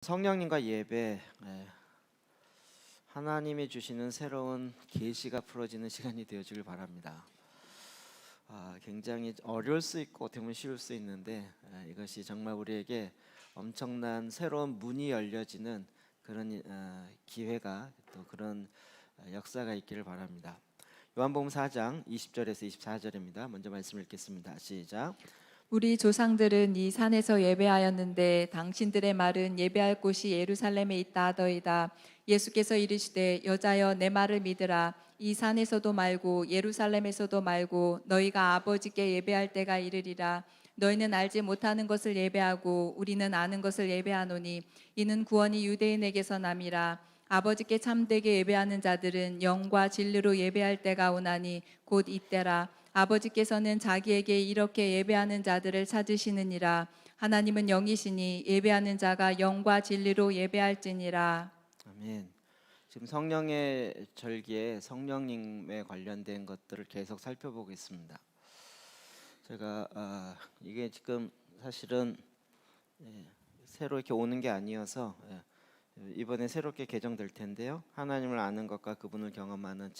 성령님과 예배, 하나님이 주시는 새로운 계시가 풀어지는 시간이 되어주길 바랍니다. 굉장히 어려울 수 있고 어떻게 쉬울 수 있는데 이것이 정말 우리에게 엄청난 새로운 문이 열려지는 그런 기회가 또 그런 역사가 있기를 바랍니다. 요한복음 4장 20절에서 24절입니다. 먼저 말씀 읽겠습니다. 시작. 우리 조상들은 이 산에서 예배하였는데 당신들의 말은 예배할 곳이 예루살렘에 있다 하더이다. 예수께서 이르시되 여자여 내 말을 믿으라. 이 산에서도 말고 예루살렘에서도 말고 너희가 아버지께 예배할 때가 이르리라. 너희는 알지 못하는 것을 예배하고 우리는 아는 것을 예배하노니 이는 구원이 유대인에게서 남이라. 아버지께 참되게 예배하는 자들은 영과 진리로 예배할 때가 오나니 곧 이때라. 아버지께서는 자기에게 이렇게 예배하는 자들을 찾으시느니라. 하나님은 영이시니 예배하는 자가 영과 진리로 예배할지니라. 아멘. 지금 성령의 절기에 성령님에 관련된 것들을 계속 살펴보고 있습니다. 제가 이게 지금 사실은 새로 이렇게 오는 게 아니어서 이번에 새롭게 개정될 텐데요. 하나님을 아는 것과 그분을 경험하는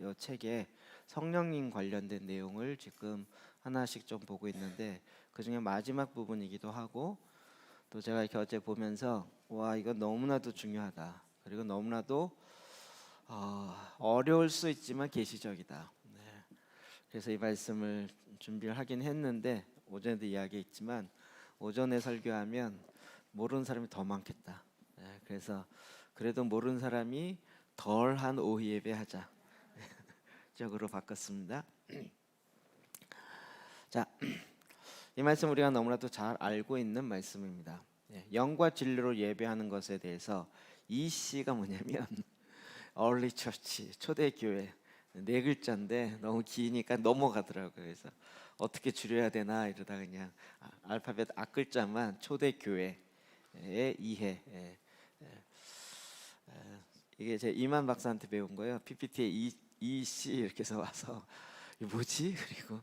이 책에 성령님 관련된 내용을 지금 하나씩 좀 보고 있는데 그 중에 마지막 부분이기도 하고 또 제가 이렇게 어제 보면서 와 이건 너무나도 중요하다. 그리고 너무나도 어려울 수 있지만 계시적이다. 그래서 이 말씀을 준비를 하긴 했는데 오전에도 이야기했지만 오전에 설교하면 모르는 사람이 더 많겠다. 그래서 그래도 모르는 사람이 덜한 오후 예배하자 쪽으로 바꿨습니다. 자, 이 말씀 우리가 너무나도 잘 알고 있는 말씀입니다. 영과 진리로 예배하는 것에 대해서 이 C가 뭐냐면 Early Church, 초대교회 네 글자인데 너무 기니까 넘어가더라고요. 그래서 어떻게 줄여야 되나 이러다 그냥 알파벳 앞글자만 초대교회의 이해. 이게 제 이만 박사한테 배운 거예요. PPT에 EC 이렇게 해서 와서 이게 뭐지? 그리고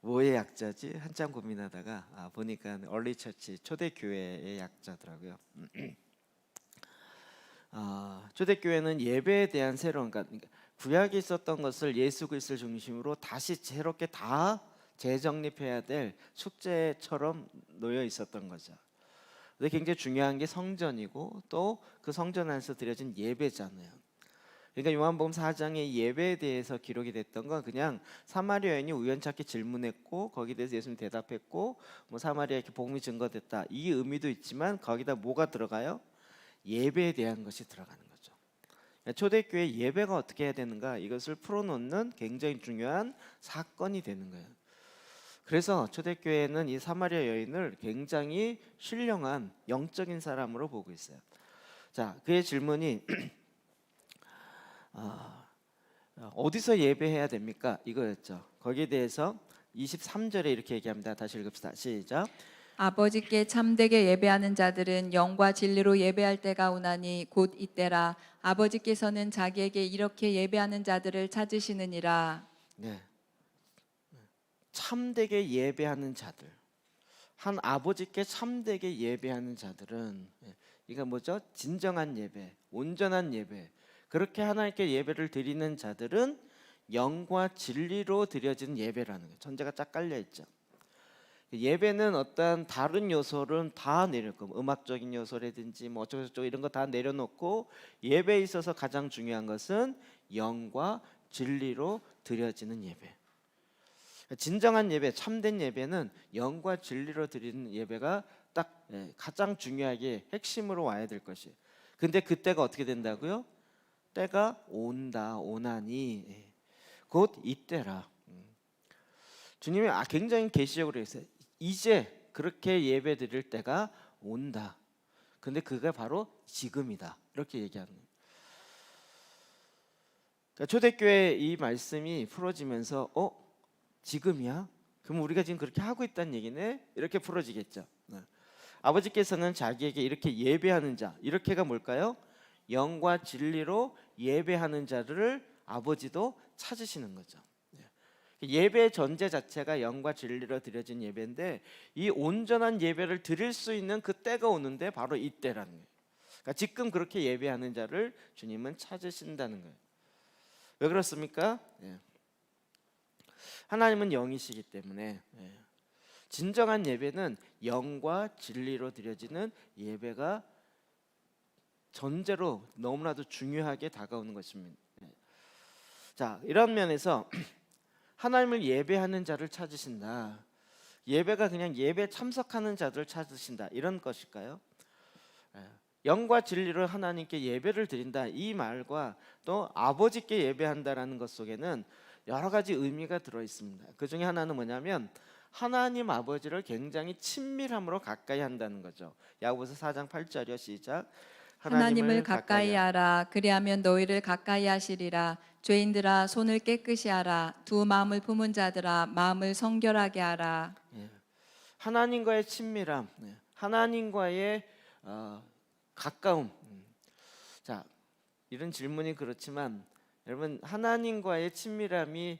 뭐의 약자지? 한참 고민하다가 보니까 얼리 처치 초대교회의 약자더라고요. 초대교회는 예배에 대한 새로운 그러니까 구약에 있었던 것을 예수 그리스도를 중심으로 다시 새롭게 다 재정립해야 될 숙제처럼 놓여 있었던 거죠. 근데 굉장히 중요한 게 성전이고 또 그 성전 안에서 드려진 예배잖아요. 그러니까 요한복음 4장의 예배에 대해서 기록이 됐던 건 그냥 사마리아 여인이 우연찮게 질문했고 거기에 대해서 예수님 대답했고 뭐 사마리아에 이렇게 복음이 증거됐다 이 의미도 있지만 거기다 뭐가 들어가요? 예배에 대한 것이 들어가는 거죠. 초대교회 예배가 어떻게 해야 되는가 이것을 풀어놓는 굉장히 중요한 사건이 되는 거예요. 그래서 초대교회는 이 사마리아 여인을 굉장히 신령한 영적인 사람으로 보고 있어요. 자, 그의 질문이 어디서 예배해야 됩니까? 이거였죠. 거기에 대해서 23절에 이렇게 얘기합니다. 다시 읽읍시다. 시작. 아버지께 참되게 예배하는 자들은 영과 진리로 예배할 때가 오나니 곧 이때라. 아버지께서는 자기에게 이렇게 예배하는 자들을 찾으시느니라. 네. 참되게 예배하는 자들. 한 아버지께 참되게 예배하는 자들은 이거 뭐죠? 진정한 예배, 온전한 예배. 그렇게 하나님께 예배를 드리는 자들은 영과 진리로 드려지는 예배라는 거예요. 전제가 쫙 깔려 있죠. 예배는 어떤 다른 요소를 다 내려놓고 음악적인 요소라든지 뭐 어쩌고저쩌고 이런 거 다 내려놓고 예배에 있어서 가장 중요한 것은 영과 진리로 드려지는 예배. 진정한 예배, 참된 예배는 영과 진리로 드리는 예배가 딱 가장 중요하게 핵심으로 와야 될 것이에요. 근데 그때가 어떻게 된다고요? 때가 온다, 오나니 곧 이때라. 주님이 굉장히 계시적으로 했어요. 이제 그렇게 예배 드릴 때가 온다. 근데 그게 바로 지금이다. 이렇게 얘기하는 거예요. 그러니까 초대교회 이 말씀이 풀어지면서 지금이야? 그럼 우리가 지금 그렇게 하고 있다는 얘기네? 이렇게 풀어지겠죠. 아버지께서는 자기에게 이렇게 예배하는 자, 이렇게가 뭘까요? 영과 진리로 예배하는 자를 아버지도 찾으시는 거죠. 예배 전제 자체가 영과 진리로 드려진 예배인데 이 온전한 예배를 드릴 수 있는 그 때가 오는데 바로 이때라는 거예요. 그러니까 지금 그렇게 예배하는 자를 주님은 찾으신다는 거예요. 왜 그렇습니까? 하나님은 영이시기 때문에 진정한 예배는 영과 진리로 드려지는 예배가 전제로 너무나도 중요하게 다가오는 것입니다. 자, 이런 면에서 하나님을 예배하는 자를 찾으신다. 예배가 그냥 예배 참석하는 자들을 찾으신다. 이런 것일까요? 영과 진리로 하나님께 예배를 드린다. 이 말과 또 아버지께 예배한다라는 것 속에는 여러 가지 의미가 들어 있습니다. 그 중에 하나는 뭐냐면 하나님 아버지를 굉장히 친밀함으로 가까이 한다는 거죠. 야고보서 4장 8절이요. 시작. 하나님을 가까이 하라. 그리하면 너희를 가까이 하시리라. 죄인들아 손을 깨끗이 하라. 두 마음을 품은 자들아 마음을 성결하게 하라. 하나님과의 친밀함, 하나님과의 가까움. 자, 이런 질문이 그렇지만 여러분 하나님과의 친밀함이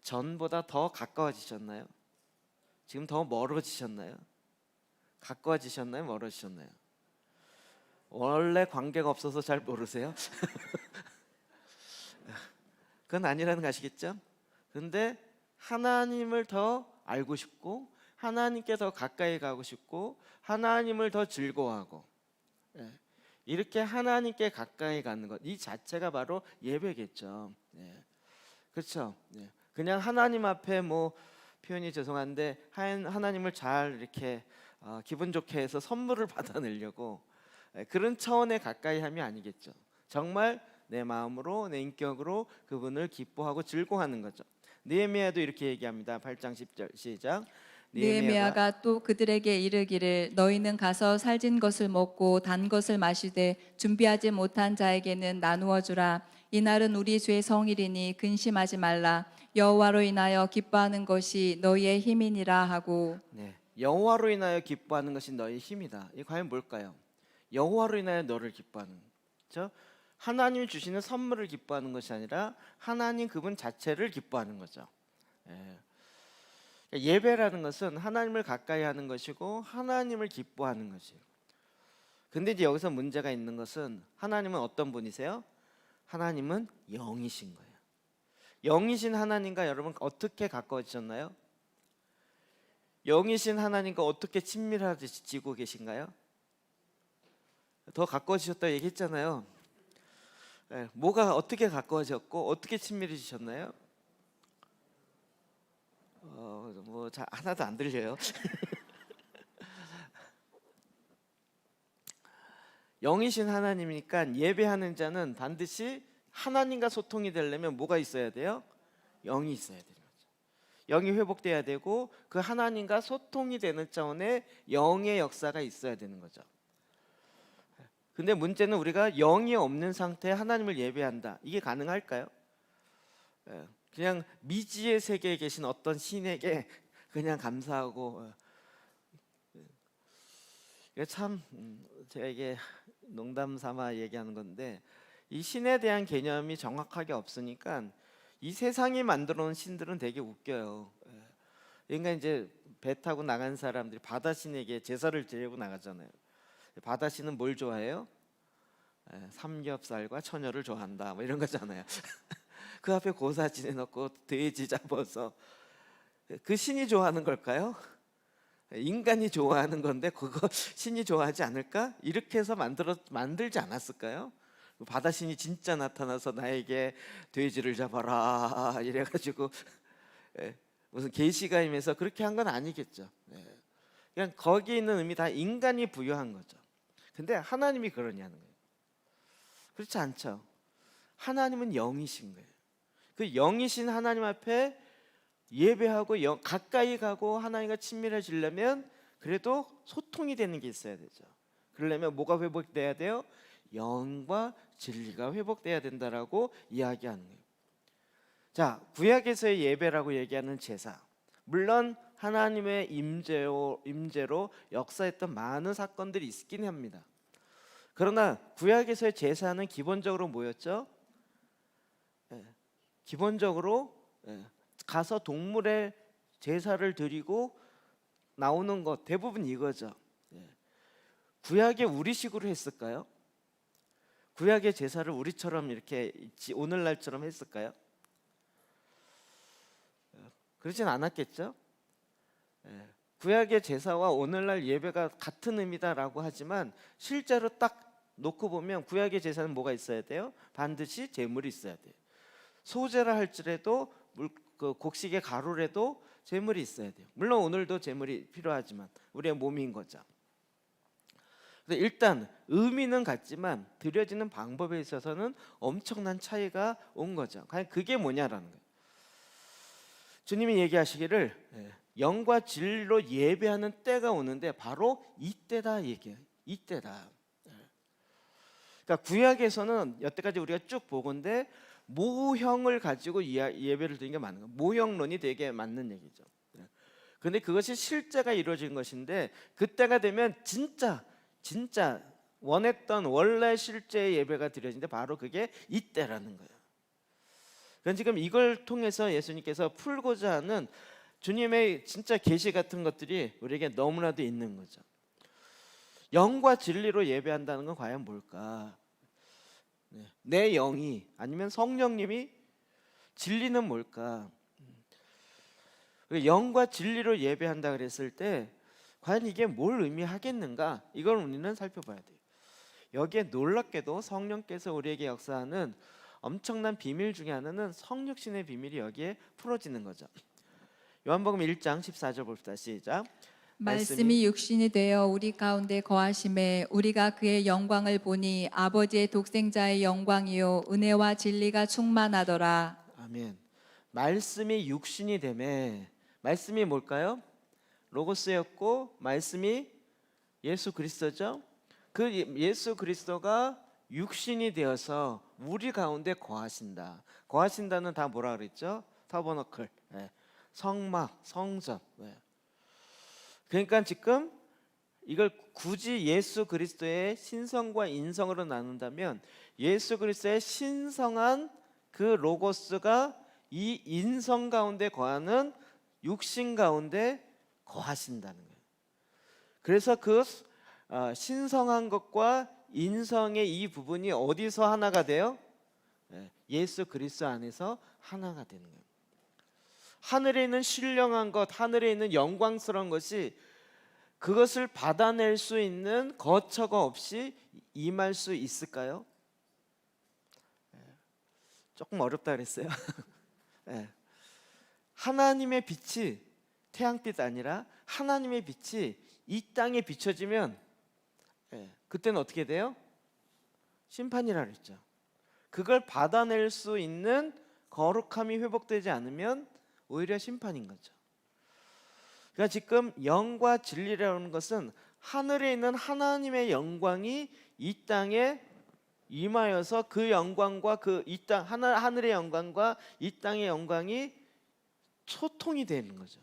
전보다 더 가까워지셨나요? 지금 더 멀어지셨나요? 가까워지셨나요? 멀어지셨나요? 원래 관계가 없어서 잘 모르세요? 그건 아니라는 거 아시겠죠? 근데 하나님을 더 알고 싶고 하나님께 더 가까이 가고 싶고 하나님을 더 즐거워하고 이렇게 하나님께 가까이 가는 것 이 자체가 바로 예배겠죠. 그렇죠? 그냥 하나님 앞에 뭐 표현이 죄송한데 하나님을 잘 이렇게 기분 좋게 해서 선물을 받아내려고 그런 차원의 가까이 함이 아니겠죠. 정말 내 마음으로 내 인격으로 그분을 기뻐하고 즐거워하는 거죠. 느헤미야도 이렇게 얘기합니다. 8장 10절 시작. 느헤미야가 또 그들에게 이르기를 너희는 가서 살진 것을 먹고 단 것을 마시되 준비하지 못한 자에게는 나누어 주라. 이날은 우리 주의 성일이니 근심하지 말라. 여호와로 인하여 기뻐하는 것이 너희의 힘이니라 하고. 여호와로 인하여 기뻐하는 것이 너희의 힘이다. 이 과연 뭘까요? 여호와로 인하여 너를 기뻐하는 거죠. 하나님이 주시는 선물을 기뻐하는 것이 아니라 하나님 그분 자체를 기뻐하는 거죠. 예배라는 것은 하나님을 가까이 하는 것이고 하나님을 기뻐하는 것이에요. 근데 이제 여기서 문제가 있는 것은 하나님은 어떤 분이세요? 하나님은 영이신 거예요. 영이신 하나님과 여러분 어떻게 가까워지셨나요? 영이신 하나님과 어떻게 친밀해지고 계신가요? 더 가까워지셨다 얘기했잖아요. 뭐가 어떻게 가까워졌고 어떻게 친밀해지셨나요? 뭐 하나도 안 들려요. 영이신 하나님이니까 예배하는 자는 반드시 하나님과 소통이 되려면 뭐가 있어야 돼요? 영이 있어야 되는 거죠. 영이 회복돼야 되고 그 하나님과 소통이 되는 차원의 영의 역사가 있어야 되는 거죠. 근데 문제는 우리가 영이 없는 상태에 하나님을 예배한다. 이게 가능할까요? 그냥 미지의 세계에 계신 어떤 신에게 그냥 감사하고 참 제가 이게 농담 삼아 얘기하는 건데 이 신에 대한 개념이 정확하게 없으니까 이 세상이 만들어 놓은 신들은 되게 웃겨요. 그러니까 이제 배 타고 나간 사람들이 바다신에게 제사를 드리고 나가잖아요. 바다신은 뭘 좋아해요? 삼겹살과 처녀를 좋아한다 뭐 이런 거잖아요. 그 앞에 고사 지내놓고 돼지 잡아서 그 신이 좋아하는 걸까요? 인간이 좋아하는 건데 그거 신이 좋아하지 않을까? 이렇게 해서 만들지 않았을까요? 바다신이 진짜 나타나서 나에게 돼지를 잡아라 이래가지고 무슨 계시가임에서 그렇게 한 건 아니겠죠. 그냥 거기 있는 의미 다 인간이 부여한 거죠. 근데 하나님이 그러냐는 거예요. 그렇지 않죠. 하나님은 영이신 거예요. 그 영이신 하나님 앞에 예배하고 가까이 가고 하나님과 친밀해지려면 그래도 소통이 되는 게 있어야 되죠. 그러려면 뭐가 회복돼야 돼요? 영과 진리가 회복돼야 된다라고 이야기하는 거예요. 자, 구약에서의 예배라고 얘기하는 제사, 물론 하나님의 임재로 역사했던 많은 사건들이 있긴 합니다. 그러나 구약에서의 제사는 기본적으로 뭐였죠? 기본적으로 가서 동물의 제사를 드리고 나오는 것 대부분 이거죠. 구약에 우리식으로 했을까요? 구약의 제사를 우리처럼 이렇게 오늘날처럼 했을까요? 그러진 않았겠죠. 구약의 제사와 오늘날 예배가 같은 의미다라고 하지만 실제로 딱 놓고 보면 구약의 제사는 뭐가 있어야 돼요? 반드시 제물이 있어야 돼요. 소제라 할지라도 곡식의 가루라도 제물이 있어야 돼요. 물론 오늘도 제물이 필요하지만 우리의 몸인 거죠. 그래서 일단 의미는 같지만 드려지는 방법에 있어서는 엄청난 차이가 온 거죠. 과연 그게 뭐냐라는 거예요. 주님이 얘기하시기를 영과 진리로 예배하는 때가 오는데 바로 이때다 얘기해요. 이때다. 그러니까 구약에서는 여태까지 우리가 쭉 보건대 모형을 가지고 예배를 드리는 게 맞는 거예요. 모형론이 되게 맞는 얘기죠. 그런데 그것이 실제가 이루어진 것인데 그때가 되면 진짜 원했던 원래 실제의 예배가 드려지는데 바로 그게 이때라는 거예요. 그러니까 지금 이걸 통해서 예수님께서 풀고자 하는 주님의 진짜 계시 같은 것들이 우리에게 너무나도 있는 거죠. 영과 진리로 예배한다는 건 과연 뭘까? 내 영이 아니면 성령님이 진리는 뭘까? 영과 진리로 예배한다 그랬을 때 과연 이게 뭘 의미하겠는가? 이걸 우리는 살펴봐야 돼요. 여기에 놀랍게도 성령께서 우리에게 역사하는 엄청난 비밀 중에 하나는 성육신의 비밀이 여기에 풀어지는 거죠. 요한복음 1장 14절 봅시다. 시작. 말씀이 육신이 되어 우리 가운데 거하심에 우리가 그의 영광을 보니 아버지의 독생자의 영광이요 은혜와 진리가 충만하더라. 아멘. 말씀이 육신이 되매 말씀이 뭘까요? 로고스였고 말씀이 예수 그리스도죠. 그 예수 그리스도가 육신이 되어서 우리 가운데 거하신다. 거하신다는 다 뭐라 그랬죠? 타버너클, 성막, 성전. 그러니까 지금 이걸 굳이 예수 그리스도의 신성과 인성으로 나눈다면 예수 그리스도의 신성한 그 로고스가 이 인성 가운데 거하는 육신 가운데 거하신다는 거예요. 그래서 그 신성한 것과 인성의 이 부분이 어디서 하나가 돼요? 예수 그리스도 안에서 하나가 되는 거예요. 하늘에 있는 신령한 것, 하늘에 있는 영광스러운 것이 그것을 받아낼 수 있는 거처가 없이 임할 수 있을까요? 조금 어렵다 그랬어요. 하나님의 빛이 태양빛 아니라 하나님의 빛이 이 땅에 비춰지면 그때는 어떻게 돼요? 심판이라 그랬죠. 그걸 받아낼 수 있는 거룩함이 회복되지 않으면 오히려 심판인 거죠. 그러니까 지금 영과 진리라는 것은 하늘에 있는 하나님의 영광이 이 땅에 임하여서 그 영광과 그 이 땅 하늘의 영광과 이 땅의 영광이 소통이 되는 거죠.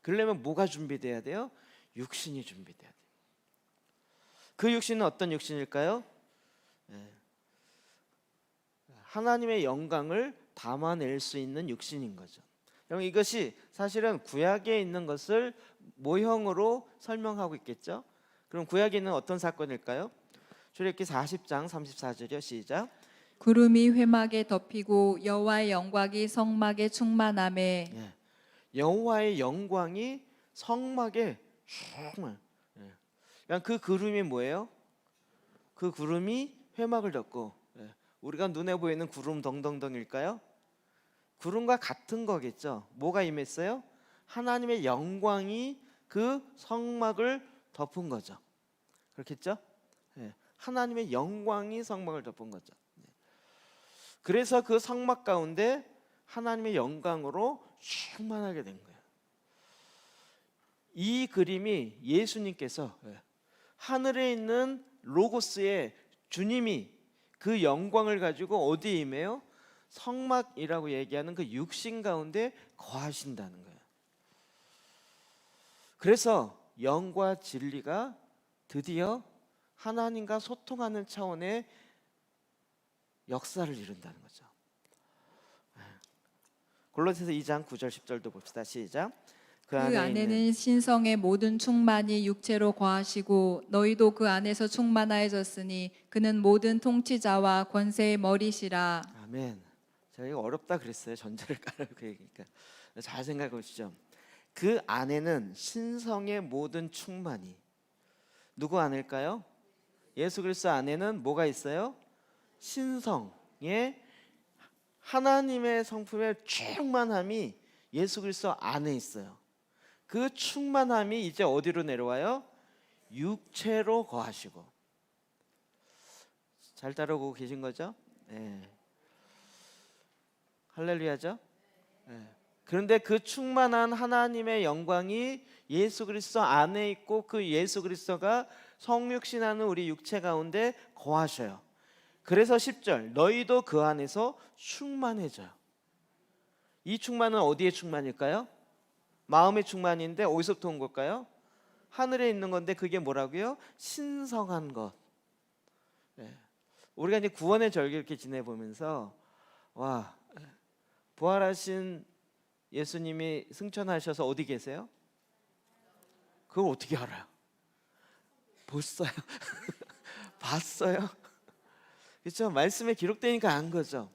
그러려면 뭐가 준비돼야 돼요? 육신이 준비돼야 돼요. 그 육신은 어떤 육신일까요? 하나님의 영광을 담아낼 수 있는 육신인 거죠. 여러분 이것이 사실은 구약에 있는 것을 모형으로 설명하고 있겠죠. 그럼 구약에 있는 어떤 사건일까요? 출애굽기 40장 34절이요. 시작. 구름이 회막에 덮이고 여호와의 영광이 성막에 충만하매 여호와의 영광이 성막에 충만. 그러니까 그 구름이 뭐예요? 그 구름이 회막을 덮고 우리가 눈에 보이는 구름 덩덩덩일까요? 구름과 같은 거겠죠. 뭐가 임했어요? 하나님의 영광이 그 성막을 덮은 거죠. 그렇겠죠? 하나님의 영광이 성막을 덮은 거죠. 그래서 그 성막 가운데 하나님의 영광으로 충만하게 된 거예요. 이 그림이 예수님께서 하늘에 있는 로고스의 주님이 그 영광을 가지고 어디에 임해요? 성막이라고 얘기하는 그 육신 가운데 거하신다는 거예요. 그래서 영과 진리가 드디어 하나님과 소통하는 차원의 역사를 이룬다는 거죠. 골로새서 2장 9절 10절도 봅시다. 시작. 그 안에는 신성의 모든 충만이 육체로 거하시고 너희도 그 안에서 충만하여졌으니 그는 모든 통치자와 권세의 머리시라. 아멘. 제가 이거 어렵다 그랬어요. 전제를 깔고 그 얘기니까 잘 생각해 보시죠. 그 안에는 신성의 모든 충만이 누구 안일까요? 예수 그리스도 안에는 뭐가 있어요? 신성의 하나님의 성품의 충만함이 예수 그리스도 안에 있어요. 그 충만함이 이제 어디로 내려와요? 육체로 거하시고. 잘 따라오고 계신 거죠? 네. 할렐루야죠? 네. 그런데 그 충만한 하나님의 영광이 예수 그리스도 안에 있고 그 예수 그리스도가 성육신하는 우리 육체 가운데 거하셔요. 그래서 10절 너희도 그 안에서 충만해져요. 이 충만은 어디에 충만일까요? 마음의 충만인데 어디서부터 온 걸까요? 하늘에 있는 건데 그게 뭐라고요? 신성한 것. 네. 우리가 이제 구원의 절기 이렇게 지내보면서 와, 부활하신 예수님이 승천하셔서 어디 계세요? 그걸 어떻게 알아요? 봤어요. 봤어요. 그렇죠? 말씀에 기록되니까 안 거죠.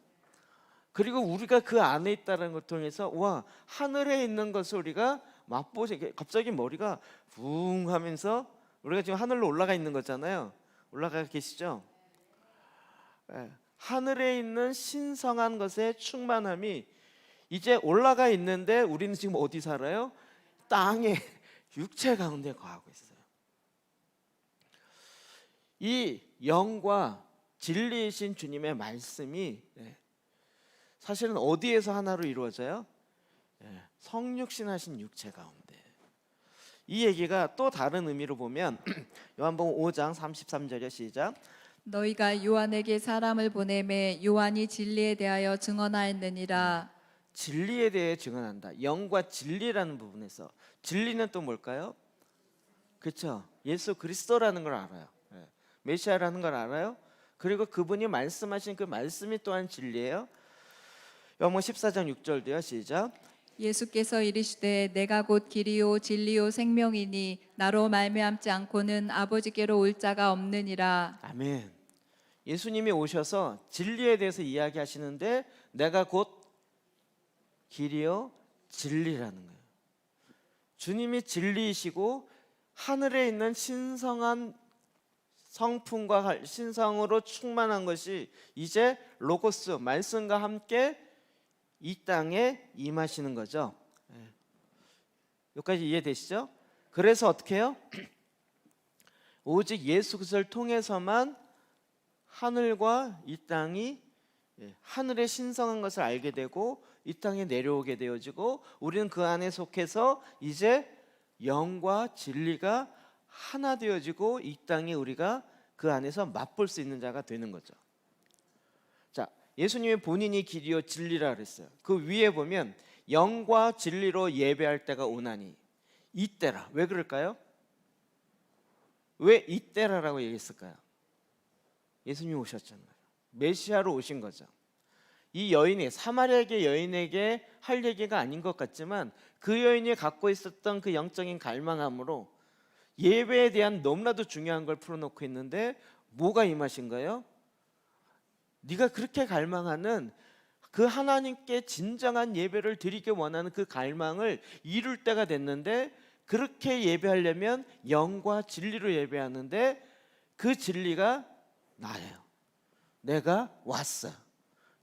그리고 우리가 그 안에 있다는 걸 통해서 와, 하늘에 있는 것을 우리가 맛보지. 갑자기 머리가 붕 하면서 우리가 지금 하늘로 올라가 있는 거잖아요. 올라가 계시죠? 네. 하늘에 있는 신성한 것의 충만함이 이제 올라가 있는데 우리는 지금 어디 살아요? 땅에 육체 가운데 거하고 있어요. 이 영과 진리이신 주님의 말씀이 사실은 어디에서 하나로 이루어져요? 성육신하신 육체 가운데. 이 얘기가 또 다른 의미로 보면 요한복음 5장 33절에 시작. 너희가 요한에게 사람을 보내매 요한이 진리에 대하여 증언하였느니라. 진리에 대해 증언한다. 영과 진리라는 부분에서 진리는 또 뭘까요? 그렇죠. 예수 그리스도라는 걸 알아요. 메시아라는 걸 알아요. 그리고 그분이 말씀하신 그 말씀이 또한 진리예요. 요한복음 14장 6절도요. 시작. 예수께서 이르시되 내가 곧 길이요 진리요 생명이니 나로 말미암지 않고는 아버지께로 올 자가 없느니라. 아멘. 예수님이 오셔서 진리에 대해서 이야기하시는데 내가 곧 길이요 진리라는 거예요. 주님이 진리이시고 하늘에 있는 신성한 성품과 신성으로 충만한 것이 이제 로고스 말씀과 함께 이 땅에 임하시는 거죠. 여기까지 이해되시죠? 그래서 어떻게 해요? 오직 예수 그리스도를 통해서만 하늘과 이 땅이 하늘의 신성한 것을 알게 되고 이 땅에 내려오게 되어지고 우리는 그 안에 속해서 이제 영과 진리가 하나 되어지고 이 땅에 우리가 그 안에서 맛볼 수 있는 자가 되는 거죠. 자, 예수님의 본인이 길이요 진리라 그랬어요. 그 위에 보면 영과 진리로 예배할 때가 오나니 이때라. 왜 그럴까요? 왜 이때라라고 얘기했을까요? 예수님이 오셨잖아요. 메시아로 오신 거죠. 이 여인이 사마리아계 여인에게 할 얘기가 아닌 것 같지만 그 여인이 갖고 있었던 그 영적인 갈망함으로 예배에 대한 너무나도 중요한 걸 풀어놓고 있는데 뭐가 임하신 거예요? 네가 그렇게 갈망하는 그 하나님께 진정한 예배를 드리기 원하는 그 갈망을 이룰 때가 됐는데 그렇게 예배하려면 영과 진리로 예배하는데 그 진리가 나예요. 내가 왔어.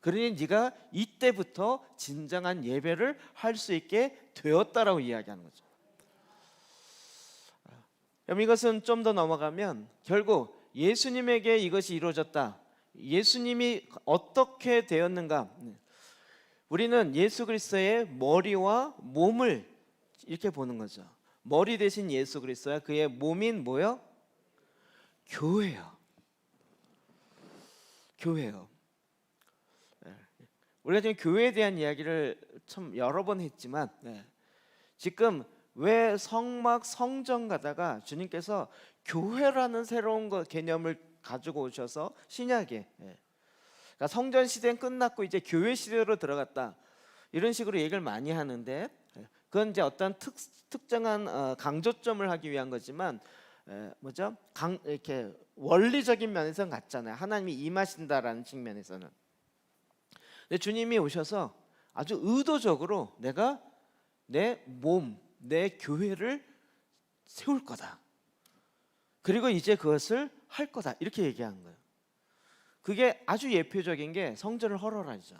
그러니 네가 이때부터 진정한 예배를 할 수 있게 되었다라고 이야기하는 거죠. 그럼 이것은 좀 더 넘어가면 결국 예수님에게 이것이 이루어졌다. 예수님이 어떻게 되었는가? 우리는 예수 그리스도의 머리와 몸을 이렇게 보는 거죠. 머리 대신 예수 그리스도야 그의 몸인 뭐요? 교회요. 교회요. 우리가 지금 교회에 대한 이야기를 참 여러 번 했지만 지금 왜 성막 성전 가다가 주님께서 교회라는 새로운 개념을 가지고 오셔서 신약에 그러니까 성전 시대는 끝났고 이제 교회 시대로 들어갔다. 이런 식으로 얘기를 많이 하는데 그건 이제 어떤 특정한 강조점을 하기 위한 거지만 뭐죠? 이렇게 원리적인 면에서는 같잖아요. 하나님이 임하신다라는 측면에서는. 근데 주님이 오셔서 아주 의도적으로 내가 내 몸, 내 교회를 세울 거다. 그리고 이제 그것을 할 거다. 이렇게 얘기한 거예요. 그게 아주 예표적인 게 성전을 헐어라죠.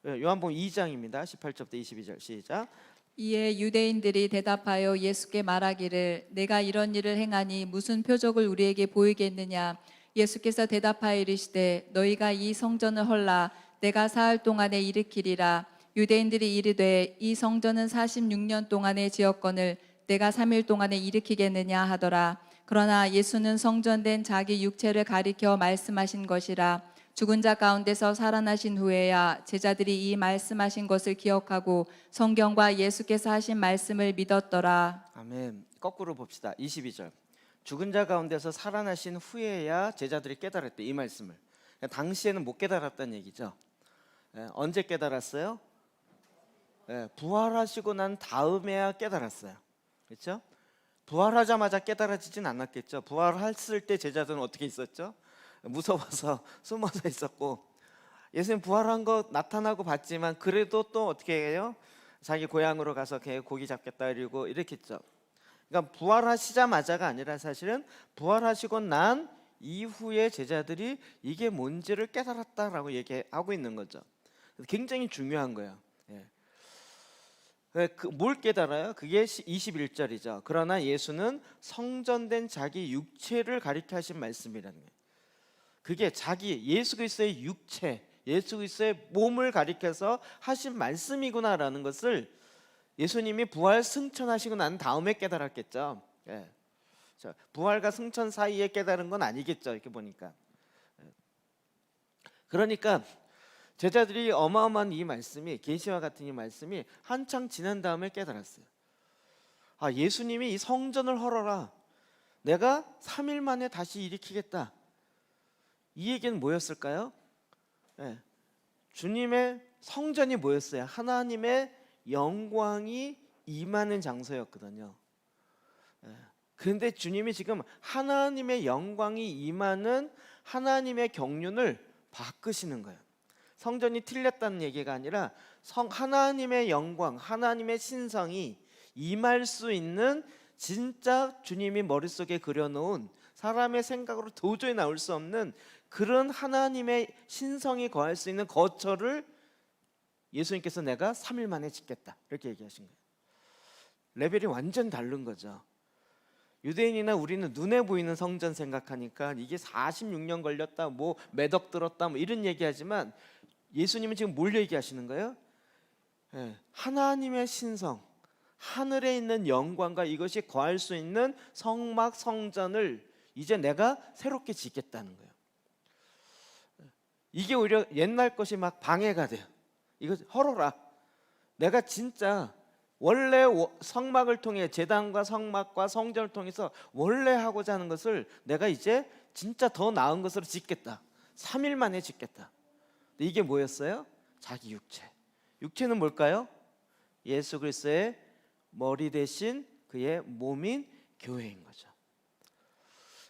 요한복음 2장입니다. 18절부터 22절 시작. 이에 유대인들이 대답하여 예수께 말하기를 내가 이런 일을 행하니 무슨 표적을 우리에게 보이겠느냐. 예수께서 대답하여 이르시되 너희가 이 성전을 헐라 내가 사흘 동안에 일으키리라. 유대인들이 이르되 이 성전은 46년 동안에 지었거늘 내가 3일 동안에 일으키겠느냐 하더라. 그러나 예수는 성전된 자기 육체를 가리켜 말씀하신 것이라. 죽은 자 가운데서 살아나신 후에야 제자들이 이 말씀하신 것을 기억하고 성경과 예수께서 하신 말씀을 믿었더라. 아멘. 거꾸로 봅시다. 22절. 죽은 자 가운데서 살아나신 후에야 제자들이 깨달았대. 이 말씀을. 당시에는 못 깨달았다는 얘기죠. 언제 깨달았어요? 부활하시고 난 다음에야 깨달았어요. 그렇죠? 부활하자마자 깨달아지진 않았겠죠. 부활했을 때 제자들은 어떻게 있었죠? 무서워서 숨어서 있었고, 예수님 부활한 거 나타나고 봤지만 그래도 또 어떻게 해요? 자기 고향으로 가서 고기 잡겠다 이러고 이랬겠죠. 그러니까 부활하시자마자가 아니라 사실은 부활하시고 난 이후에 제자들이 이게 뭔지를 깨달았다라고 얘기하고 있는 거죠. 굉장히 중요한 거예요. 뭘 깨달아요? 그게 21절이죠. 그러나 예수는 성전된 자기 육체를 가리켜 하신 말씀이라는 거예요. 그게 자기 예수 그리스도의 육체, 예수 그리스도의 몸을 가리켜서 하신 말씀이구나라는 것을 예수님이 부활 승천하시고 난 다음에 깨달았겠죠. 부활과 승천 사이에 깨달은 건 아니겠죠. 이렇게 보니까. 그러니까 제자들이 어마어마한 이 말씀이, 계시와 같은 이 말씀이 한창 지난 다음에 깨달았어요. 예수님이 이 성전을 헐어라, 내가 3일 만에 다시 일으키겠다. 이 얘기는 뭐였을까요? 주님의 성전이 뭐였어요? 하나님의 영광이 임하는 장소였거든요. 그런데 주님이 지금 하나님의 영광이 임하는 하나님의 경륜을 바꾸시는 거예요. 성전이 틀렸다는 얘기가 아니라 하나님의 영광, 하나님의 신성이 임할 수 있는 진짜 주님이 머릿속에 그려놓은 사람의 생각으로 도저히 나올 수 없는 그런 하나님의 신성이 거할 수 있는 거처를 예수님께서 내가 3일 만에 짓겠다 이렇게 얘기하신 거예요. 레벨이 완전 다른 거죠. 유대인이나 우리는 눈에 보이는 성전 생각하니까 이게 46년 걸렸다, 뭐 매덕 들었다, 뭐 이런 얘기하지만 예수님은 지금 뭘 얘기하시는 거예요? 하나님의 신성, 하늘에 있는 영광과 이것이 거할 수 있는 성막 성전을 이제 내가 새롭게 짓겠다는 거예요. 이게 오히려 옛날 것이 막 방해가 돼요. 이거 헐어라. 내가 진짜 원래 성막을 통해 제단과 성막과 성전을 통해서 원래 하고자 하는 것을 내가 이제 진짜 더 나은 것으로 짓겠다. 3일 만에 짓겠다. 이게 뭐였어요? 자기 육체. 육체는 뭘까요? 예수 그리스도의 머리 대신 그의 몸인 교회인 거죠.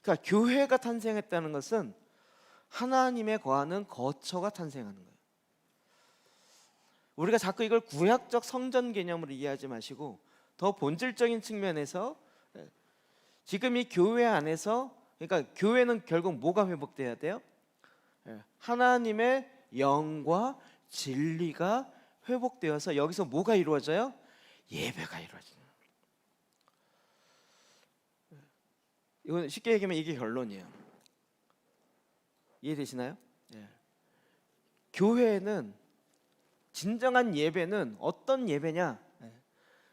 그러니까 교회가 탄생했다는 것은 하나님의 거하는 거처가 탄생하는 거예요. 우리가 자꾸 이걸 구약적 성전 개념으로 이해하지 마시고 더 본질적인 측면에서 지금 이 교회 안에서, 그러니까 교회는 결국 뭐가 회복돼야 돼요? 하나님의 영과 진리가 회복되어서 여기서 뭐가 이루어져요? 예배가 이루어지는 거예요. 이건 쉽게 얘기하면 이게 결론이에요. 이해되시나요? 교회는, 진정한 예배는 어떤 예배냐?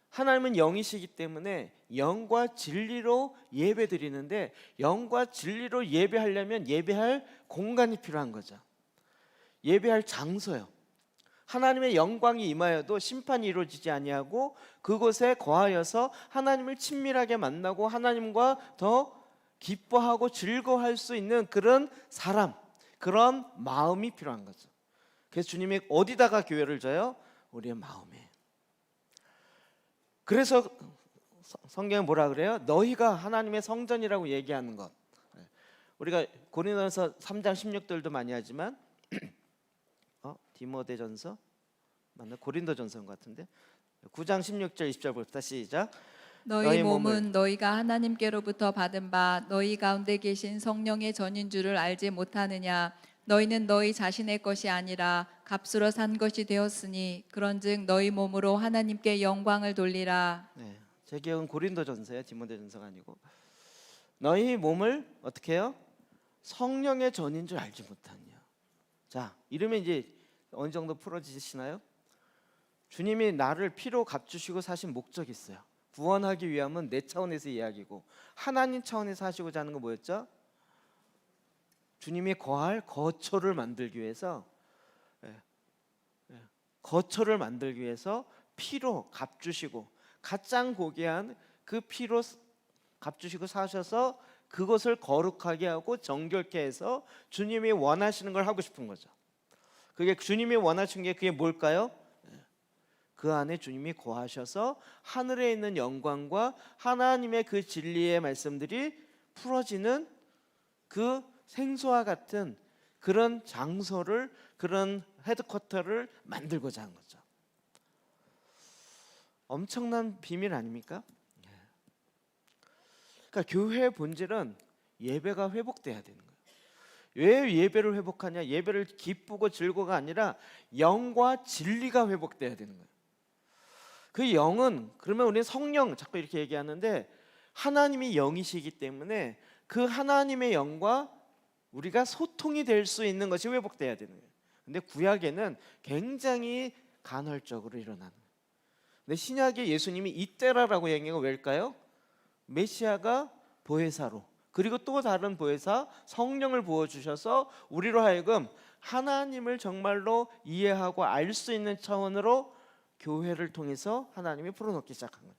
하나님은 영이시기 때문에 영과 진리로 예배 드리는데, 영과 진리로 예배하려면 예배할 공간이 필요한 거죠. 예배할 장소요. 하나님의 영광이 임하여도 심판이 이루어지지 아니하고 그곳에 거하여서 하나님을 친밀하게 만나고 하나님과 더 기뻐하고 즐거워할 수 있는 그런 사람, 그런 마음이 필요한 거죠. 그래서 주님이 어디다가 교회를 져요? 우리의 마음에. 그래서 성경은 뭐라 그래요? 너희가 하나님의 성전이라고 얘기하는 것. 우리가 고린도전서 3장 16절도 많이 하지만 디모데전서 맞나? 고린도전서인 것 같은데 9장 16절 20절 봅시다. 시작. 너희 몸은 너희가 하나님께로부터 받은 바 너희 가운데 계신 성령의 전인 줄을 알지 못하느냐? 너희는 너희 자신의 것이 아니라 값으로 산 것이 되었으니 그런즉 너희 몸으로 하나님께 영광을 돌리라. 네, 제 기억은 고린도전서예요. 디모데전서가 아니고. 너희 몸을 어떻게 해요? 성령의 전인 줄 알지 못하느냐. 자, 이러면 이제 어느 정도 풀어지시나요? 주님이 나를 피로 값주시고 사신 목적이 있어요. 구원하기 위함은 내 차원에서 이야기고 하나님 차원에서 하시고자 하는 건 뭐였죠? 주님이 거할 거처를 만들기 위해서 거처를 만들기 위해서 피로 값주시고 가장 고귀한 그 피로 값주시고 사셔서 그것을 거룩하게 하고 정결케 해서 주님이 원하시는 걸 하고 싶은 거죠. 그게 주님이 원하시는 게 그게 뭘까요? 그 안에 주님이 거하셔서 하늘에 있는 영광과 하나님의 그 진리의 말씀들이 풀어지는 그 생수와 같은 그런 장소를, 그런 헤드쿼터를 만들고자 한 거죠. 엄청난 비밀 아닙니까? 그러니까 교회의 본질은 예배가 회복돼야 되는 거예요. 왜 예배를 회복하냐? 예배를 기쁘고 즐거워가 아니라 영과 진리가 회복돼야 되는 거예요. 그 영은, 그러면 우리는 성령 자꾸 이렇게 얘기하는데 하나님이 영이시기 때문에 그 하나님의 영과 우리가 소통이 될 수 있는 것이 회복돼야 되는 거예요. 근데 구약에는 굉장히 간헐적으로 일어나는 거예요. 근데 신약에 예수님이 이때라라고 얘기한 건 왜일까요? 메시아가 보혜사로, 그리고 또 다른 보혜사 성령을 부어주셔서 우리로 하여금 하나님을 정말로 이해하고 알 수 있는 차원으로 교회를 통해서 하나님이 풀어놓기 시작한 거예요.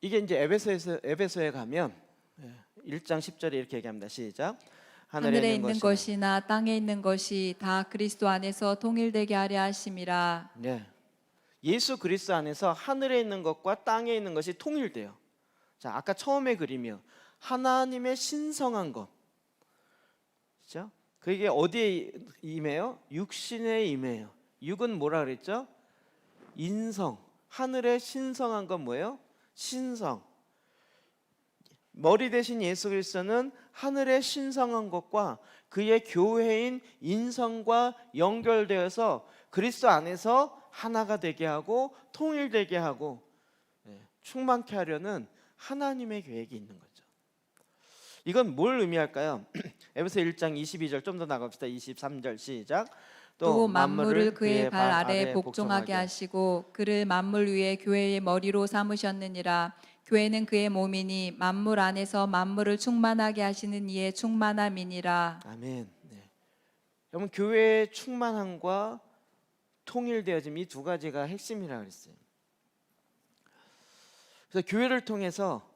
이게 이제 에베소에 가면 1장 10절에 이렇게 얘기합니다. 시작. 하늘에 있는 것이나 땅에 있는 것이 다 그리스도 안에서 통일되게 하려 하심이라. 네. 예수 그리스도 안에서 하늘에 있는 것과 땅에 있는 것이 통일돼요. 자, 아까 처음에 그림이요. 하나님의 신성한 것. 그렇죠? 그게 어디에 임해요? 육신에 임해요. 육은 뭐라 그랬죠? 인성. 하늘의 신성한 건 뭐예요? 신성. 머리 대신 예수 그리스도는 하늘의 신성한 것과 그의 교회인 인성과 연결되어서 그리스도 안에서 하나가 되게 하고 통일되게 하고 충만케 하려는 하나님의 계획이 있는 거죠. 이건 뭘 의미할까요? 에베소 1장 22절 좀 더 나갑시다. 23절 시작. 또 만물을 그의 발 아래 복종하게 하시고 그를 만물 위에 교회의 머리로 삼으셨느니라. 교회는 그의 몸이니 만물 안에서 만물을 충만하게 하시는 이의 충만함이니라. 아멘. 네. 여러분, 교회의 충만함과 통일되어짐, 이 두 가지가 핵심이라고 그랬어요. 그래서 교회를 통해서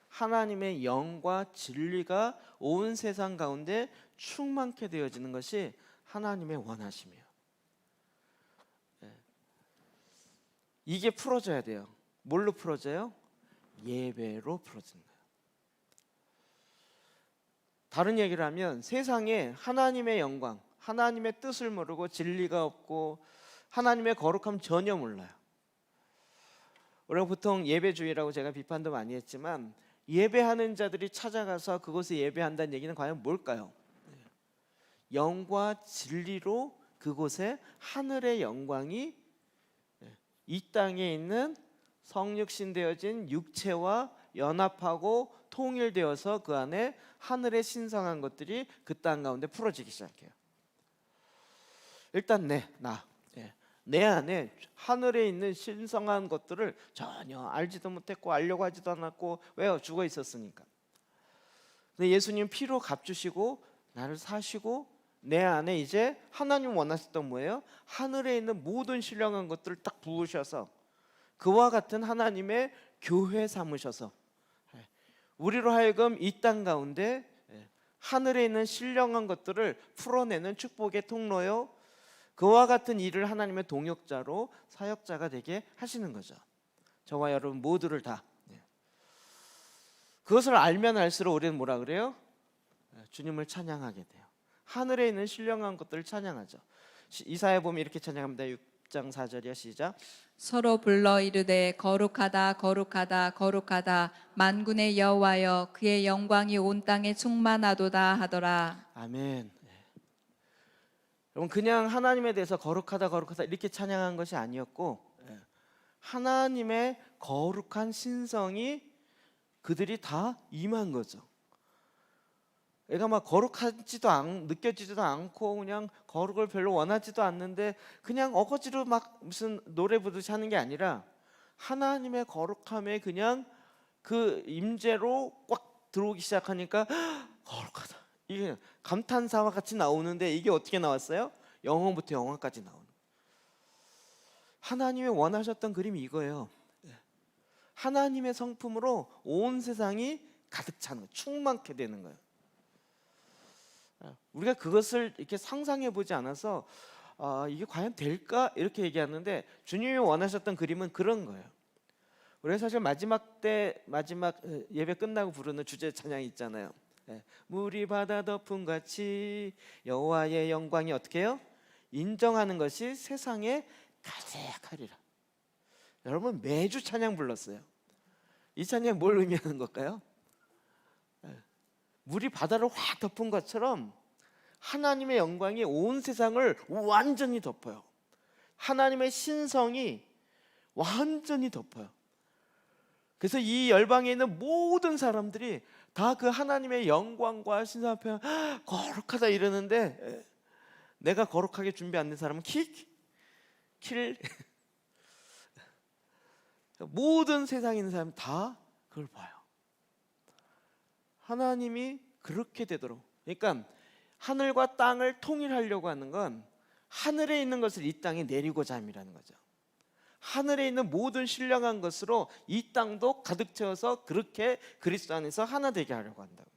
하나님의 영과 진리가 온 세상 가운데 충만케 되어지는 것이 하나님의 원하심이에요. 이게 풀어져야 돼요. 뭘로 풀어져요? 예배로 풀어지는 거예요. 다른 얘기를 하면 세상에 하나님의 영광, 하나님의 뜻을 모르고 진리가 없고 하나님의 거룩함 전혀 몰라요. 우리가 보통 예배주의라고 제가 비판도 많이 했지만 예배하는 자들이 찾아가서 그곳에 예배한다는 얘기는 과연 뭘까요? 영과 진리로 그곳에 하늘의 영광이 이 땅에 있는 성육신 되어진 육체와 연합하고 통일되어서 그 안에 하늘의 신성한 것들이 그 땅 가운데 풀어지기 시작해요. 일단 내 안에 하늘에 있는 신성한 것들을 전혀 알지도 못했고 알려고 하지도 않았고, 왜요? 죽어 있었으니까. 근데 예수님 피로 값주시고 나를 사시고 내 안에 이제 하나님 원하셨던 뭐예요? 하늘에 있는 모든 신령한 것들을 딱 부으셔서 그와 같은 하나님의 교회 삼으셔서 우리로 하여금 이 땅 가운데 하늘에 있는 신령한 것들을 풀어내는 축복의 통로요. 그와 같은 일을 하나님의 동역자로 사역자가 되게 하시는 거죠. 저와 여러분 모두를 다. 그것을 알면 알수록 우리는 뭐라 그래요? 주님을 찬양하게 돼요. 하늘에 있는 신령한 것들을 찬양하죠. 이사야 보면 이렇게 찬양합니다. 6장 4절이야. 시작. 서로 불러 이르되 거룩하다 거룩하다 거룩하다 만군의 여호와여 그의 영광이 온 땅에 충만하도다 하더라. 아멘. 여러분 그냥 하나님에 대해서 거룩하다 거룩하다 이렇게 찬양한 것이 아니었고 하나님의 거룩한 신성이 그들이 다 임한 거죠. 애가 막 느껴지지도 않고 그냥 거룩을 별로 원하지도 않는데 그냥 어거지로 막 무슨 노래 부르듯이 하는 게 아니라 하나님의 거룩함에 그냥 그 임재로 꽉 들어오기 시작하니까 거룩하다. 이게 감탄사와 같이 나오는데 이게 어떻게 나왔어요? 영혼부터 영혼까지 나오는. 하나님이 원하셨던 그림이 이거예요. 하나님의 성품으로 온 세상이 가득 차는 거예요. 충만케 되는 거예요. 우리가 그것을 이렇게 상상해 보지 않아서 이게 과연 될까 이렇게 얘기하는데 주님이 원하셨던 그림은 그런 거예요. 우리가 사실 마지막 예배 끝나고 부르는 주제 찬양이 있잖아요. 물이 바다 덮음 같이 여호와의 영광이 어떻게 해요? 인정하는 것이 세상에 가득하리라. 여러분 매주 찬양 불렀어요. 이 찬양 뭘 의미하는 걸까요? 물이 바다를 확 덮은 것처럼 하나님의 영광이 온 세상을 완전히 덮어요. 하나님의 신성이 완전히 덮어요. 그래서 이 열방에 있는 모든 사람들이 다 그 하나님의 영광과 신성 앞에 거룩하다 이러는데 내가 거룩하게 준비 안 된 사람은 킬 모든 세상에 있는 사람 다 그걸 봐요. 하나님이 그렇게 되도록, 그러니까 하늘과 땅을 통일하려고 하는 건 하늘에 있는 것을 이 땅에 내리고자 함이라는 거죠. 하늘에 있는 모든 신령한 것으로 이 땅도 가득 채워서 그렇게 그리스도 안에서 하나 되게 하려고 한다고.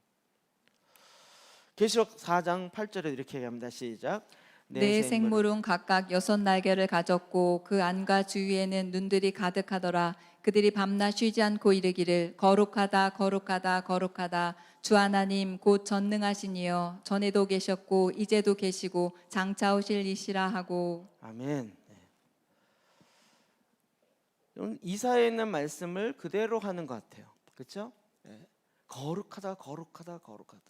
계시록 4장 8절에 이렇게 얘기합니다. 시작. 네 생물은 각각 6날개를 가졌고 그 안과 주위에는 눈들이 가득하더라. 그들이 밤낮 쉬지 않고 이르기를 거룩하다 거룩하다 거룩하다 주 하나님 곧 전능하시니여 전에도 계셨고 이제도 계시고 장차 오실 이시라 하고. 아멘. 이사야에 있는 말씀을 그대로 하는 것 같아요. 그렇죠? 거룩하다 거룩하다 거룩하다.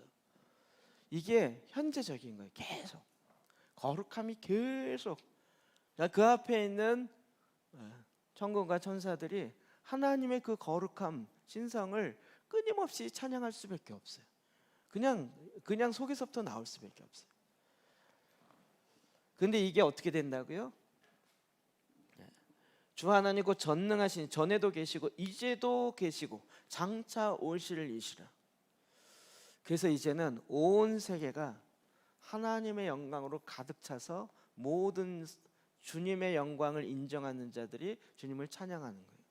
이게 현재적인 거예요. 계속 거룩함이 계속 그 앞에 있는 천군과 천사들이 하나님의 그 거룩함 신성을 끊임없이 찬양할 수밖에 없어요. 그냥 속에서부터 나올 수밖에 없어요. 근데 이게 어떻게 된다고요? 주 하나님 곧 전능하신, 전에도 계시고 이제도 계시고 장차 오실 이시라. 그래서 이제는 온 세계가 하나님의 영광으로 가득 차서 모든 주님의 영광을 인정하는 자들이 주님을 찬양하는 거예요.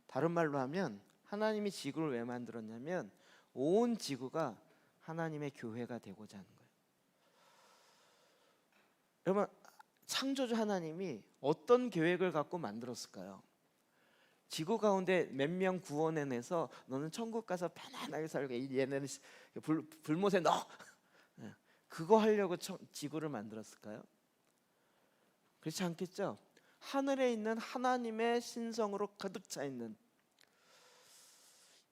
다른 말로 하면 하나님이 지구를 왜 만들었냐면 온 지구가 하나님의 교회가 되고자 하는 거예요. 여러분 창조주 하나님이 어떤 계획을 갖고 만들었을까요? 지구 가운데 몇 명 구원해내서 너는 천국 가서 편안하게 살고 얘네는 불못에 넣어. 그거 하려고 지구를 만들었을까요? 그렇지 않겠죠? 하늘에 있는 하나님의 신성으로 가득 차 있는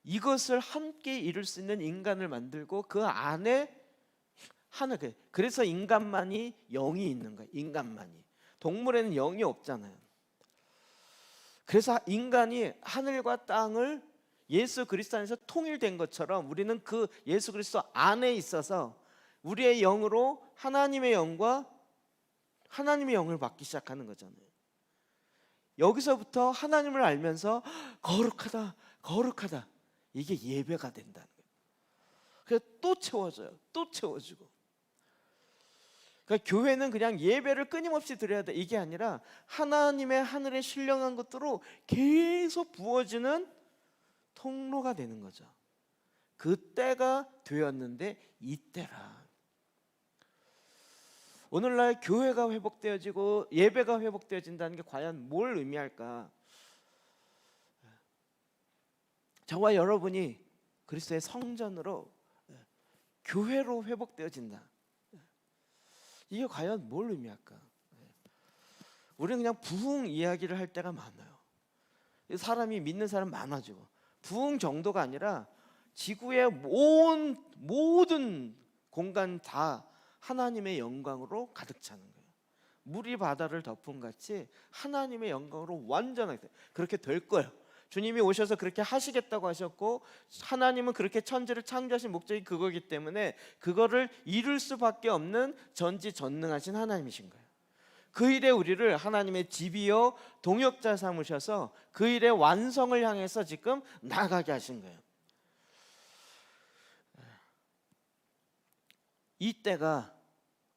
이것을 함께 이룰 수 있는 인간을 만들고 그 안에 하늘, 그래서 인간만이 영이 있는 거예요. 인간만이. 동물에는 영이 없잖아요. 그래서 인간이 하늘과 땅을 예수 그리스도 안에서 통일된 것처럼 우리는 그 예수 그리스도 안에 있어서 우리의 영으로 하나님의 영과 하나님의 영을 받기 시작하는 거잖아요. 여기서부터 하나님을 알면서 거룩하다 거룩하다 이게 예배가 된다는 거예요. 그래서 또 채워져요. 또 채워지고. 그러니까 교회는 그냥 예배를 끊임없이 드려야 돼 이게 아니라 하나님의 하늘에 신령한 것들로 계속 부어지는 통로가 되는 거죠. 그때가 되었는데 이때라. 오늘날 교회가 회복되어지고 예배가 회복되어진다는 게 과연 뭘 의미할까? 저와 여러분이 그리스도의 성전으로, 교회로 회복되어진다. 이게 과연 뭘 의미할까? 우리는 그냥 부흥 이야기를 할 때가 많아요. 사람이 믿는 사람 많아지고, 부흥 정도가 아니라 지구의 모든 공간 다 하나님의 영광으로 가득 차는 거예요. 물이 바다를 덮은 같이 하나님의 영광으로 완전하게 그렇게 될 거예요. 주님이 오셔서 그렇게 하시겠다고 하셨고, 하나님은 그렇게 천지를 창조하신 목적이 그거기 때문에 그거를 이룰 수밖에 없는 전지전능하신 하나님이신 거예요. 그 일에 우리를 하나님의 집이요 동역자 삼으셔서 그 일의 완성을 향해서 지금 나가게 하신 거예요. 이때가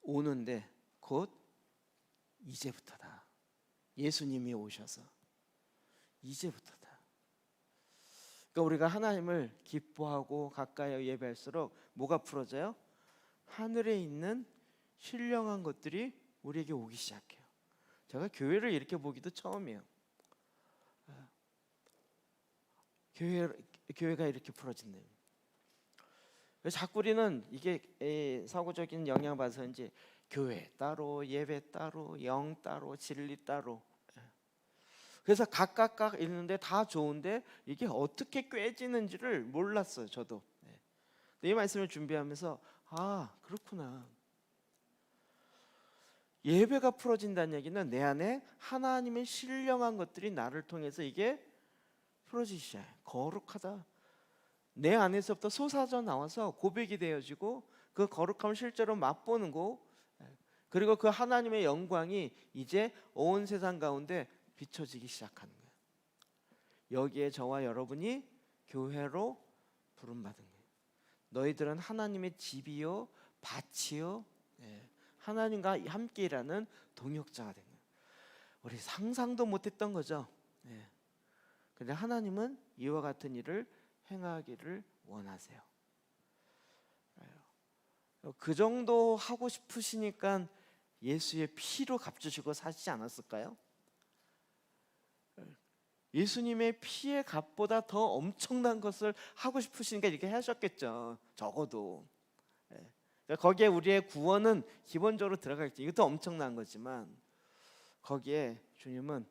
오는데 곧 이제부터다. 예수님이 오셔서 이제부터다. 그러니까 우리가 하나님을 기뻐하고 가까이 예배할수록 뭐가 풀어져요? 하늘에 있는 신령한 것들이 우리에게 오기 시작해요. 제가 교회를 이렇게 보기도 처음이에요. 교회가 이렇게 풀어진대요. 자꾸 우리는 이게 사고적인 영향을 받아서인지 교회 따로, 예배 따로, 영 따로, 진리 따로. 그래서 각각 있는데 다 좋은데 이게 어떻게 꿰지는지를 몰랐어요, 저도. 이 말씀을 준비하면서 그렇구나. 예배가 풀어진다는 얘기는 내 안에 하나님의 신령한 것들이 나를 통해서 이게 풀어지기 시작해요. 거룩하다. 내 안에서부터 솟아져 나와서 고백이 되어지고 그 거룩함을 실제로 맛보는 거, 그리고 그 하나님의 영광이 이제 온 세상 가운데 비춰지기 시작하는 거예요. 여기에 저와 여러분이 교회로 부름받은 거예요. 너희들은 하나님의 집이요 밭이요, 하나님과 함께 일하는 동역자가 된 거예요. 우리 상상도 못했던 거죠. 근데 하나님은 이와 같은 일을 행하기를 원하세요. 그 정도 하고 싶으시니까 예수의 피로 값주시고 사시지 않았을까요? 예수님의 피의 값보다 더 엄청난 것을 하고 싶으시니까 이렇게 하셨겠죠. 적어도. 그러니까 거기에 우리의 구원은 기본적으로 들어가겠죠. 이것도 엄청난 거지만 거기에 주님은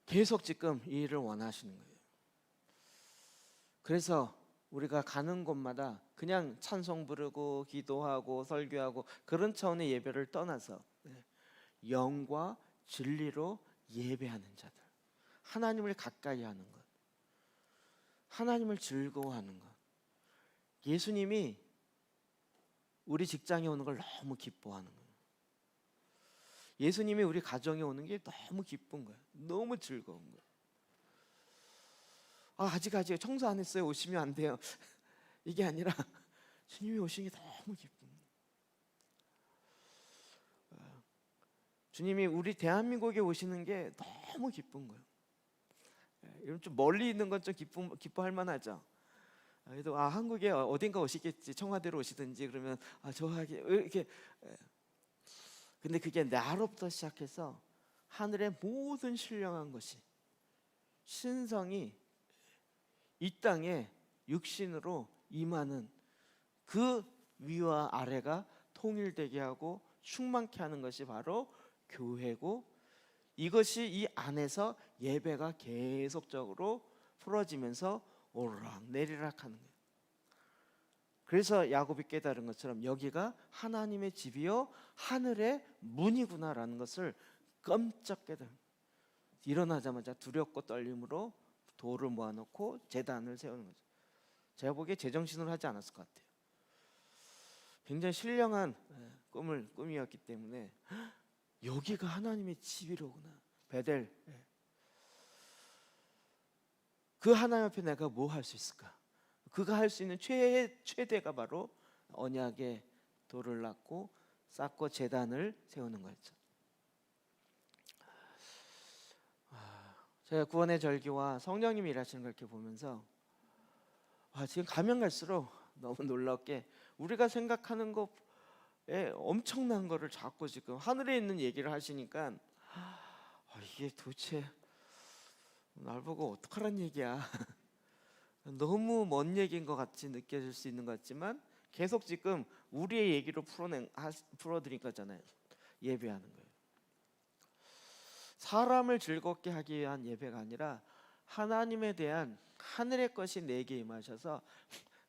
계속 지금 이 일을 원하시는 거예요. 그래서 우리가 가는 곳마다 그냥 찬송 부르고 기도하고 설교하고 그런 차원의 예배를 떠나서 영과 진리로 예배하는 자들, 하나님을 가까이 하는 것, 하나님을 즐거워하는 것. 예수님이 우리 직장에 오는 걸 너무 기뻐하는 거예요. 예수님이 우리 가정에 오는 게 너무 기쁜 거예요. 너무 즐거운 거예요. 아직 청소 안 했어요. 오시면 안 돼요. 이게 아니라 주님이 오시는 게 너무 기쁜 거예요. 주님이 우리 대한민국에 오시는 게 너무 기쁜 거예요. 이런 좀 멀리 있는 건 좀 기뻐할 만하죠. 그래도 한국에 어딘가 오시겠지, 청와대로 오시든지 그러면 좋아하게 이렇게. 근데 그게 나로부터 시작해서 하늘의 모든 신령한 것이, 신성이 이 땅에 육신으로 임하는 그 위와 아래가 통일되게 하고 충만케 하는 것이 바로 교회고, 이것이 이 안에서 예배가 계속적으로 풀어지면서 오르락 내리락 하는 거예요. 그래서 야곱이 깨달은 것처럼 여기가 하나님의 집이요 하늘의 문이구나라는 것을 깜짝 깨달은 거예요. 일어나자마자 두렵고 떨림으로 돌을 모아놓고 제단을 세우는 거죠. 제가 보기에 제정신으로 하지 않았을 것 같아요. 굉장히 신령한 꿈이었기 때문에 여기가 하나님의 집이로구나. 베델. 그 하나님 앞에 내가 뭐 할 수 있을까? 그가 할 수 있는 최대가 바로 언약의 돌을 쌓고 제단을 세우는 거였죠. 제가 구원의 절기와 성령님이 일하시는 걸 이렇게 보면서 지금 가면 갈수록 너무 놀랍게 우리가 생각하는 것에 엄청난 거를 자꾸 지금 하늘에 있는 얘기를 하시니까 이게 도대체 날 보고 어떡하란 얘기야. 너무 먼 얘기인 것 같이 느껴질 수 있는 것 같지만 계속 지금 우리의 얘기로 풀어드린 거잖아요. 예배하는 거예요. 사람을 즐겁게 하기 위한 예배가 아니라 하나님에 대한 하늘의 것이 내게 임하셔서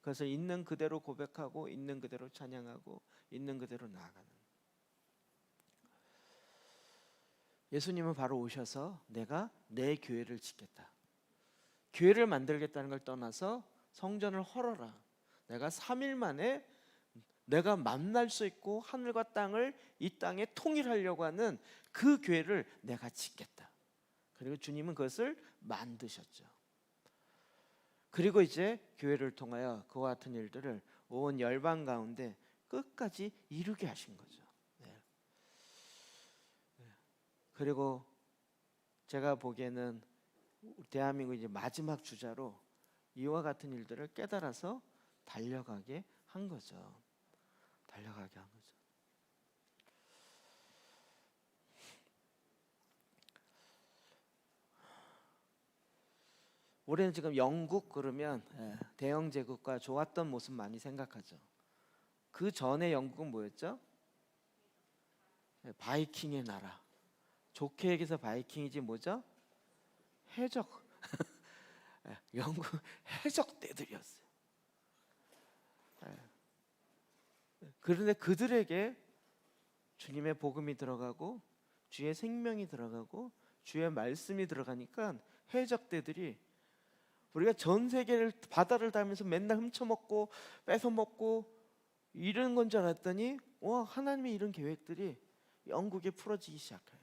그것을 있는 그대로 고백하고 있는 그대로 찬양하고 있는 그대로 나아가는. 예수님은 바로 오셔서 내가 내 교회를 짓겠다, 교회를 만들겠다는 걸 떠나서 성전을 헐어라, 내가 3일 만에 내가 만날 수 있고 하늘과 땅을 이 땅에 통일하려고 하는 그 교회를 내가 짓겠다. 그리고 주님은 그것을 만드셨죠. 그리고 이제 교회를 통하여 그와 같은 일들을 온 열방 가운데 끝까지 이루게 하신 거죠. 네. 그리고 제가 보기에는 대한민국 이제 마지막 주자로 이와 같은 일들을 깨달아서 달려가게 한 거죠. 달려가게 한 거죠. 우리는 지금 영국 그러면 대영 제국과 좋았던 모습 많이 생각하죠. 그 전에 영국은 뭐였죠? 바이킹의 나라. 좋게 얘기해서 바이킹이지 뭐죠? 해적. 영국 해적대들이었어요. 그런데 그들에게 주님의 복음이 들어가고 주의 생명이 들어가고 주의 말씀이 들어가니까 해적대들이 우리가 전 세계를 바다를 다니면서 맨날 훔쳐먹고 뺏어먹고 이런 건 줄 알았더니 하나님의 이런 계획들이 영국에 풀어지기 시작해요.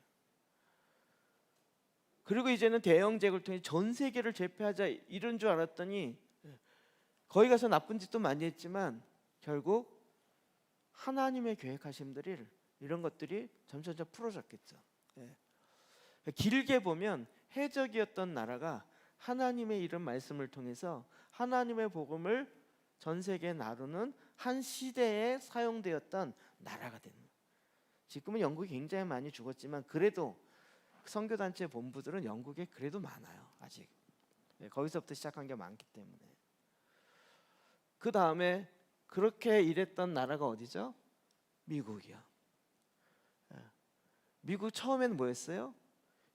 그리고 이제는 대영 제국을 통해 전 세계를 제패하자 이런 줄 알았더니 거기 가서 나쁜 짓도 많이 했지만 결국 하나님의 계획하심들이 이런 것들이 점점 풀어졌겠죠. 길게 보면 해적이었던 나라가 하나님의 이런 말씀을 통해서 하나님의 복음을 전 세계에 나누는 한 시대에 사용되었던 나라가 됩니다. 지금은 영국이 굉장히 많이 죽었지만 그래도 선교단체 본부들은 영국에 그래도 많아요. 아직 거기서부터 시작한 게 많기 때문에. 그 다음에 그렇게 일했던 나라가 어디죠? 미국이요. 미국 처음에는 뭐였어요?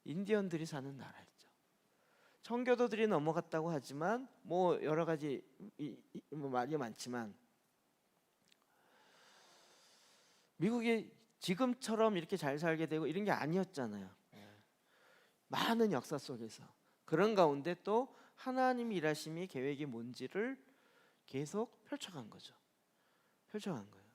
인디언들이 사는 나라였죠. 청교도들이 넘어갔다고 하지만 뭐 여러 가지 말이 많지만 미국이 지금처럼 이렇게 잘 살게 되고 이런 게 아니었잖아요. 많은 역사 속에서 그런 가운데 또 하나님의 일하심이 계획이 뭔지를 계속 펼쳐간 거죠. 펼쳐간 거예요.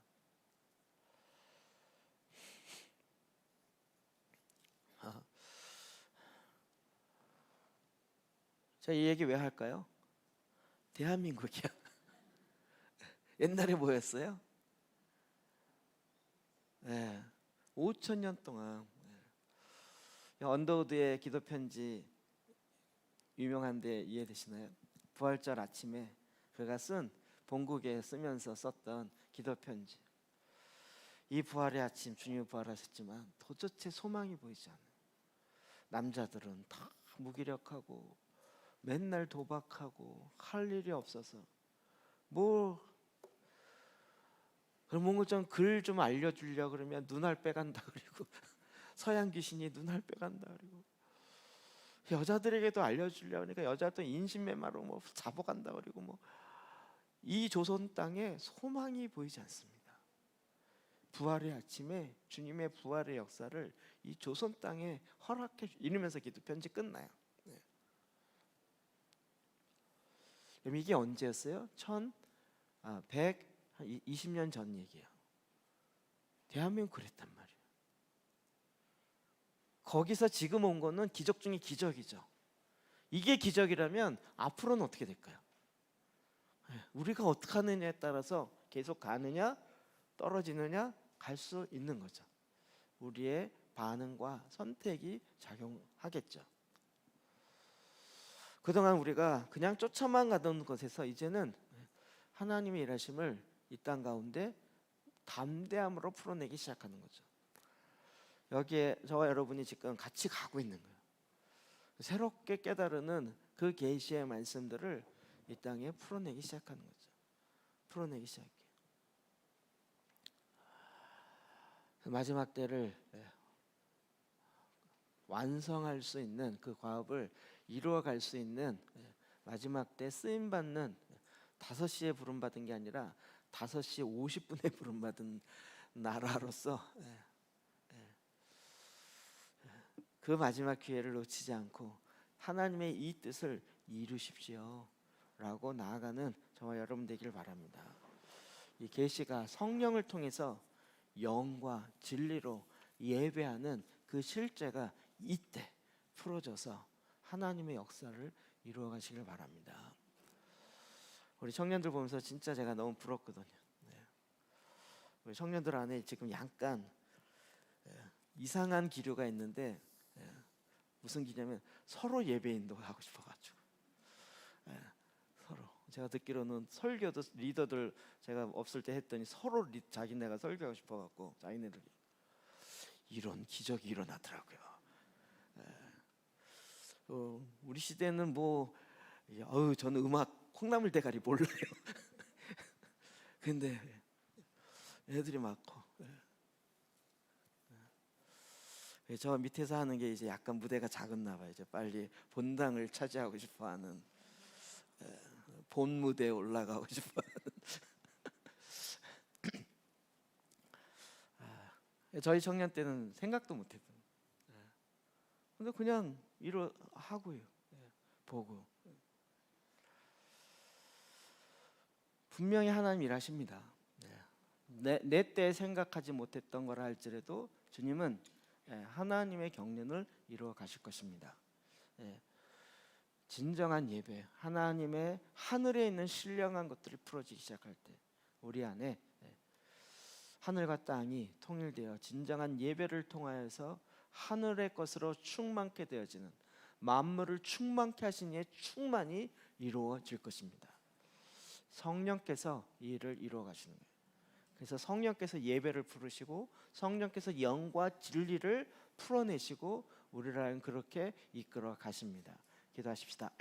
자, 이 얘기 왜 할까요? 대한민국이야. 옛날에 뭐였어요? 5천 년 동안 언더우드의 기도 편지 유명한데 이해되시나요? 부활절 아침에 그가 쓴 본국에 쓰면서 썼던 기도 편지. 이 부활의 아침 주님이 부활하셨지만 도대체 소망이 보이지 않아요. 남자들은 다 무기력하고 맨날 도박하고 할 일이 없어서 그럼 뭔가 좀 글 좀 알려주려 그러면 눈알 빼간다 그리고 서양 귀신이 눈알 빼간다 그리고 여자들에게도 알려주려 그러니까 여자도 인신매매로 뭐 잡아간다 그리고 이 조선 땅에 소망이 보이지 않습니다. 부활의 아침에 주님의 부활의 역사를 이 조선 땅에 허락해 이러면서 기도 편지 끝나요. 그럼 이게 언제였어요? 120년 전 얘기예요. 대한민국 그랬단 말이에요. 거기서 지금 온 거는 기적 중에 기적이죠. 이게 기적이라면 앞으로는 어떻게 될까요? 우리가 어떻게 하느냐에 따라서 계속 가느냐 떨어지느냐 갈 수 있는 거죠. 우리의 반응과 선택이 작용하겠죠. 그동안 우리가 그냥 쫓아만 가던 것에서 이제는 하나님의 일하심을 이 땅 가운데 담대함으로 풀어내기 시작하는 거죠. 여기에 저와 여러분이 지금 같이 가고 있는 거예요. 새롭게 깨달으는 그 계시의 말씀들을 이 땅에 풀어내기 시작하는 거죠. 풀어내기 시작해. 마지막 때를 완성할 수 있는 그 과업을 이루어갈 수 있는 마지막 때 쓰임 받는 5시에 부름 받은 게 아니라 5시 50분에 부름 받은 나라로서 그 마지막 기회를 놓치지 않고 하나님의 이 뜻을 이루십시오 라고 나아가는 저와 여러분 되기를 바랍니다. 이 계시가 성령을 통해서 영과 진리로 예배하는 그 실제가 이때 풀어져서 하나님의 역사를 이루어 가시길 바랍니다. 우리 청년들 보면서 진짜 제가 너무 부럽거든요. 우리 청년들 안에 지금 약간 이상한 기류가 있는데 무슨 기냐면 서로 예배 인도하고 싶어가지고 서로 제가 듣기로는 설교도 리더들 제가 없을 때 했더니 서로 자기네가 설교하고 싶어갖고 자기네들이 이런 기적이 일어나더라고요. 우리 시대는 뭐 저는 음악 콩나물 대가리 몰라요. 근데 애들이 많고 저 밑에서 하는 게 이제 약간 무대가 작았나 봐요. 이제 빨리 본당을 차지하고 싶어하는 본 무대에 올라가고 싶어하는 저희 청년 때는 생각도 못했어요. 근데 그냥 하고요. 보고 분명히 하나님 일하십니다. 내 때 생각하지 못했던 거라 할지라도 주님은 하나님의 경륜을 이루어 가실 것입니다. 진정한 예배, 하나님의 하늘에 있는 신령한 것들이 풀어지기 시작할 때 우리 안에 하늘과 땅이 통일되어 진정한 예배를 통하여서 하늘의 것으로 충만케 되어지는 만물을 충만케 하신 이의 충만이 이루어질 것입니다. 성령께서 이 일을 이루어 가시는 거예요. 그래서 성령께서 예배를 부르시고 성령께서 영과 진리를 풀어내시고 우리를 그렇게 이끌어 가십니다. 기도하십시다.